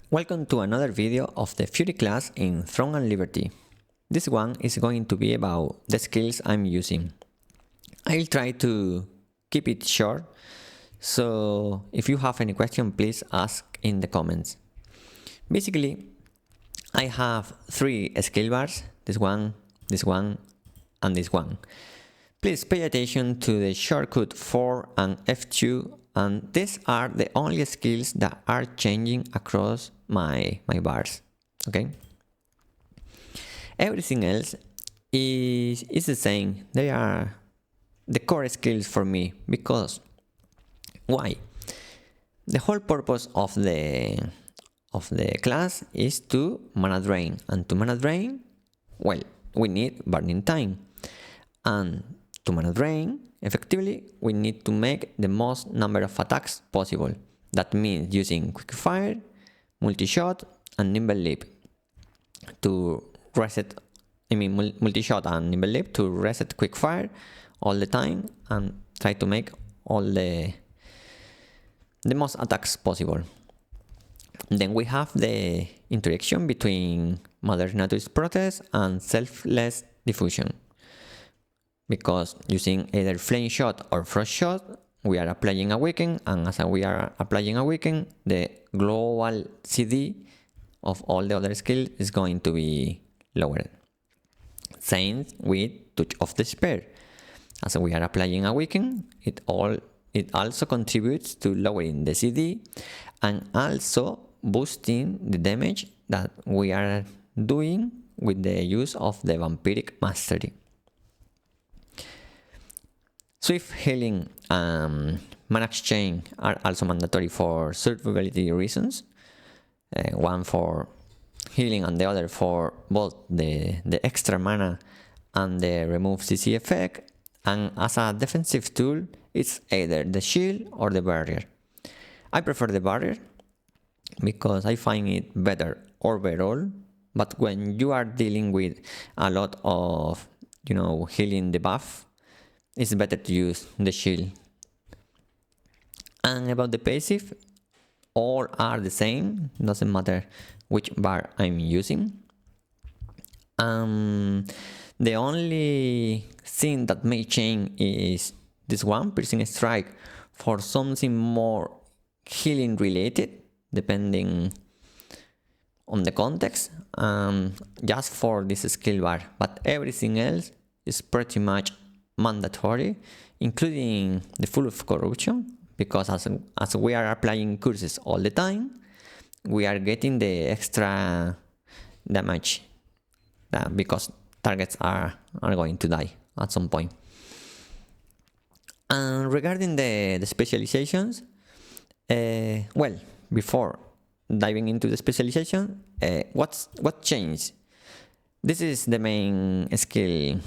Welcome to another video of the Fury class in Throne and Liberty. This one is going to be about the skills I'm using. I'll try to keep it short, so if you have any question, please ask in the comments. Basically, I have 3 skill bars, this one, and this one. Please pay attention to the shortcut 4 and F2, and these are the only skills that are changing across my bars, okay? Everything else is the same. They are the core skills for me, because why? The whole purpose of the class is to mana drain, and to mana drain, well, we need burning time, and to mana drain effectively we need to make the most number of attacks possible. That means using quick fire, multi-shot and nimble leap to reset, multi-shot and nimble leap to reset quick fire all the time and try to make all the most attacks possible. Then we have the interaction between Mother Nature's Protest and Selfless Diffusion, because using either Flame Shot or Frost Shot, we are applying a weaken, and as we are applying a weaken, the global CD of all the other skills is going to be lowered. Same with Touch of Despair. As we are applying a weaken, it also contributes to lowering the CD and also boosting the damage that we are doing with the use of the Vampiric Mastery. Swift Healing and Mana Exchange are also mandatory for survivability reasons. One for healing and the other for both the extra mana and the remove CC effect. And as a defensive tool, it's either the shield or the barrier. I prefer the barrier because I find it better overall, but when you are dealing with a lot of, healing debuff, it's better to use the shield. And about the passive, all are the same, doesn't matter which bar I'm using. The only thing that may change is this one, Piercing Strike, for something more healing related, depending on the context, just for this skill bar. But everything else is pretty much mandatory, including the Full of Corruption, because as we are applying curses all the time, we are getting the extra damage because targets are going to die at some point. And regarding the specializations, well, before diving into the specialization, what changed? This is the main skill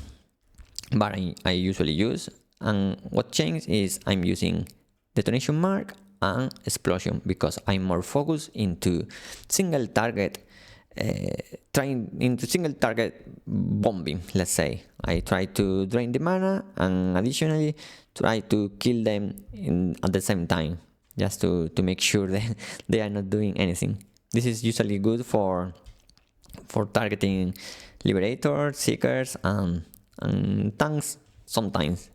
bar I usually use, and what changed is I'm using Detonation Mark and Explosion, because I'm more focused into single target bombing, let's say. I try to drain the mana and additionally try to kill them at the same time, just to make sure that they are not doing anything. This is usually good for targeting Liberators, Seekers, and tanks sometimes.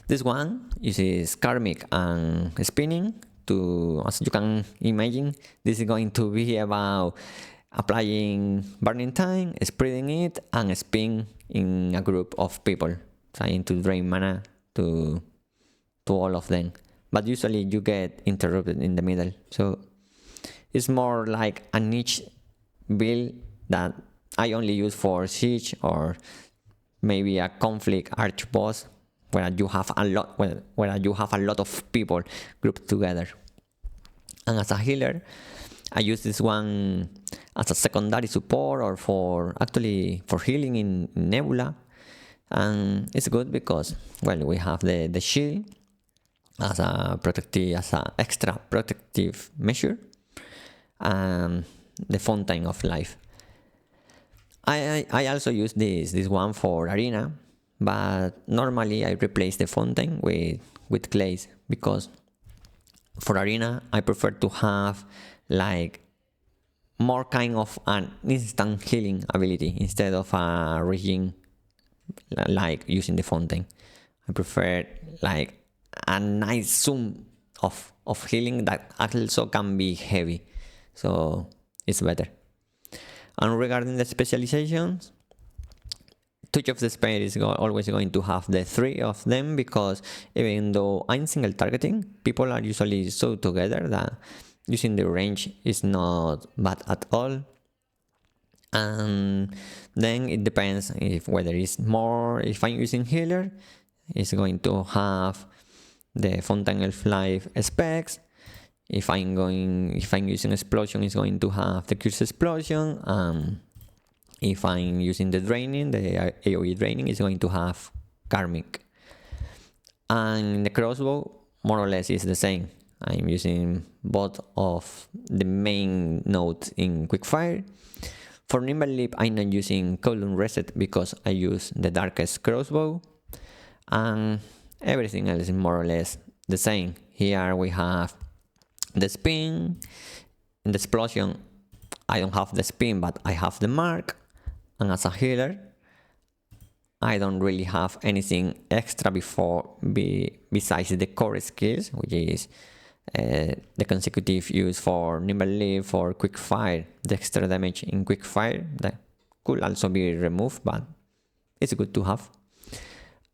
This one uses Karmic and Spinning to, as you can imagine, this is going to be about applying Burning Time, spreading it, and spin in a group of people, trying to drain mana to all of them. But usually you get interrupted in the middle, so it's more like a niche build that I only use for Siege or maybe a Conflict Arch boss, where you have a lot of people grouped together. And as a healer, I use this one as a secondary support or for healing in Nebula. And it's good because, well, we have the shield as a extra protective measure, and the Fountain of Life. I also use this one for Arena, but normally I replace the Fountain with Clays, because For arena, I prefer to have like more kind of an instant healing ability instead of a regen, like using the fountain. I prefer like a nice zoom of healing that also can be heavy, so it's better. And regarding the specializations, Touch of the Spade is always going to have the 3 of them, because even though I'm single targeting, people are usually so together that using the range is not bad at all. And then it depends if whether it's more, if I'm using healer, it's going to have the Fountain Elf Life specs. If I'm using explosion, it's going to have the Curse Explosion. If I'm using the draining, the AoE draining is going to have Karmic. And the crossbow more or less is the same. I'm using both of the main nodes in Quickfire. For Nimble Leap, I'm not using Cooldown Reset because I use the Darkest Crossbow. And everything else is more or less the same. Here we have the spin. In the explosion, I don't have the spin, but I have the mark. And as a healer, I don't really have anything extra besides the core skills, which is the consecutive use for Nimble Leap, for Quickfire, the extra damage in Quickfire that could also be removed, but it's good to have.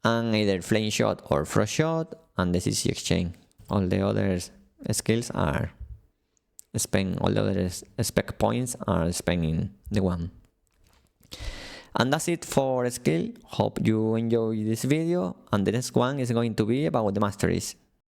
And either Flame Shot or Frost Shot, and the CC Exchange. All the other skills are spent, all the other spec points are spent in the one. And that's it for skill. Hope you enjoy this video, and the next one is going to be about the masteries.